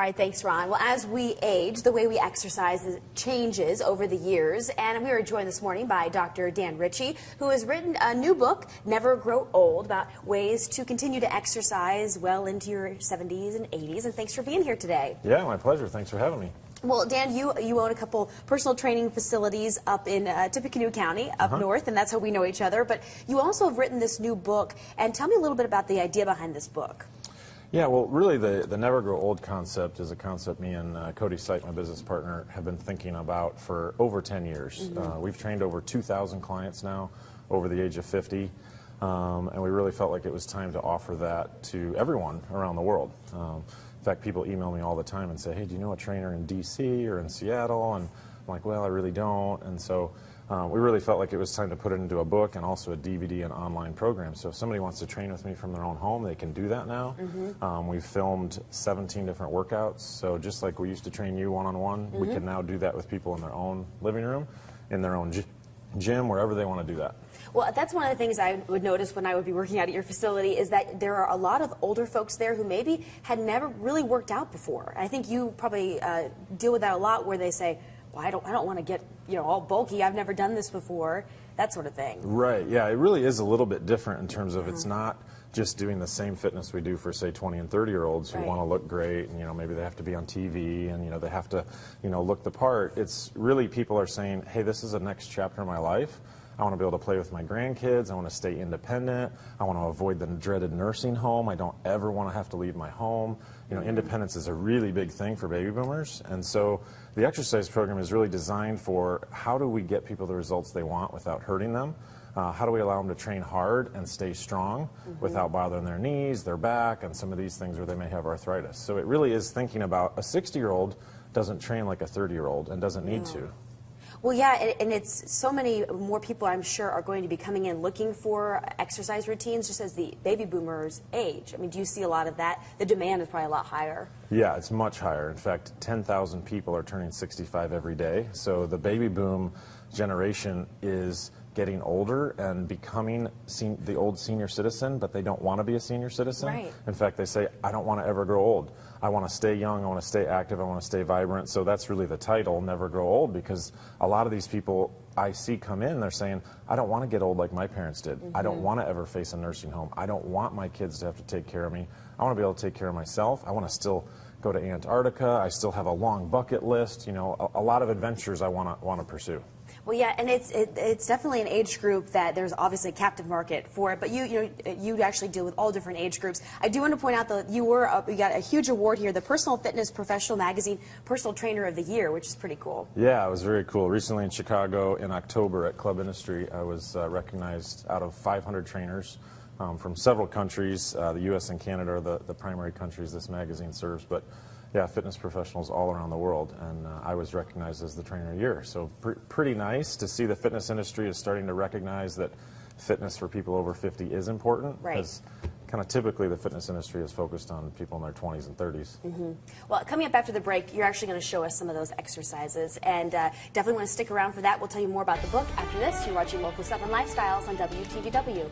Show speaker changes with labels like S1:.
S1: All right, thanks, Ron. Well, as we age, the way we exercise changes over the years, and we are joined this morning by Dr. Dan Ritchie, who has written a new book, Never Grow Old, about ways to continue to exercise well into your 70s and 80s, and thanks for being here today.
S2: Yeah, my pleasure. Thanks for having me.
S1: Well, Dan, you own a couple personal training facilities up in Tippecanoe County, up north, and that's how we know each other, but you also have written this new book, and tell me a little bit about the idea behind this book.
S2: Yeah, well, really the Never Grow Old concept is a concept me and Cody Sipe, my business partner, have been thinking about for over 10 years. We've trained over 2,000 clients now over the age of 50, and we really felt like it was time to offer that to everyone around the world. In fact, people email me all the time and say, hey, do you know a trainer in DC or in Seattle? And I'm like, well, I really don't. And so we really felt like it was time to put it into a book and also a DVD and online program. So if somebody wants to train with me from their own home, they can do that now. We've filmed 17 different workouts. So just like we used to train you one-on-one, we can now do that with people in their own living room, in their own gym, wherever they want to do that.
S1: Well, that's one of the things I would notice when I would be working out at your facility is that there are a lot of older folks there who maybe had never really worked out before. I think you probably deal with that a lot where they say, well, I don't want to get, all bulky. I've never done this before, that sort of thing. Right.
S2: Yeah, it really is a little bit different in terms of it's not just doing the same fitness we do for, say, 20 and 30-year-olds who want to look great, and maybe they have to be on TV, and they have to, look the part. It's really people are saying, hey, this is the next chapter of my life. I want to be able to play with my grandkids. I want to stay independent. I want to avoid the dreaded nursing home. I don't ever want to have to leave my home. Independence is a really big thing for baby boomers. And so the exercise program is really designed for how do we get people the results they want without hurting them? How do we allow them to train hard and stay strong without bothering their knees, their back, and some of these things where they may have arthritis? So it really is thinking about a 60-year-old doesn't train like a 30-year-old and doesn't need to.
S1: Well, yeah, and it's so many more people, I'm sure, are going to be coming in looking for exercise routines just as the baby boomers age. I mean, do you see a lot of that? The demand is probably a lot higher.
S2: Yeah, it's much higher. In fact, 10,000 people are turning 65 every day. So the baby boom generation is getting older and becoming the old senior citizen, but they don't want to be a senior citizen.
S1: Right.
S2: In fact, they say, I don't want to ever grow old. I want to stay young, I want to stay active, I want to stay vibrant. So that's really the title, Never Grow Old, because a lot of these people I see come in, they're saying, I don't want to get old like my parents did. I don't want to ever face a nursing home. I don't want my kids to have to take care of me. I want to be able to take care of myself. I want to still go to Antarctica. I still have a long bucket list. A lot of adventures I want to pursue.
S1: Well, yeah, and it's definitely an age group that there's obviously a captive market for it, but you actually deal with all different age groups. I do want to point out that you got a huge award here, the Personal Fitness Professional Magazine Personal Trainer of the Year, which is pretty cool.
S2: Yeah, it was very cool. Recently in Chicago in October at Club Industry, I was recognized out of 500 trainers from several countries. The U.S. and Canada are the primary countries this magazine serves, but yeah, fitness professionals all around the world, and I was recognized as the Trainer of the Year. So pretty nice to see the fitness industry is starting to recognize that fitness for people over 50 is important.
S1: Right.
S2: Because kind of typically the fitness industry is focused on people in their 20s and 30s.
S1: Well, coming up after the break, you're actually going to show us some of those exercises, and definitely want to stick around for that. We'll tell you more about the book after this. You're watching Local 7 Lifestyles on WTVW.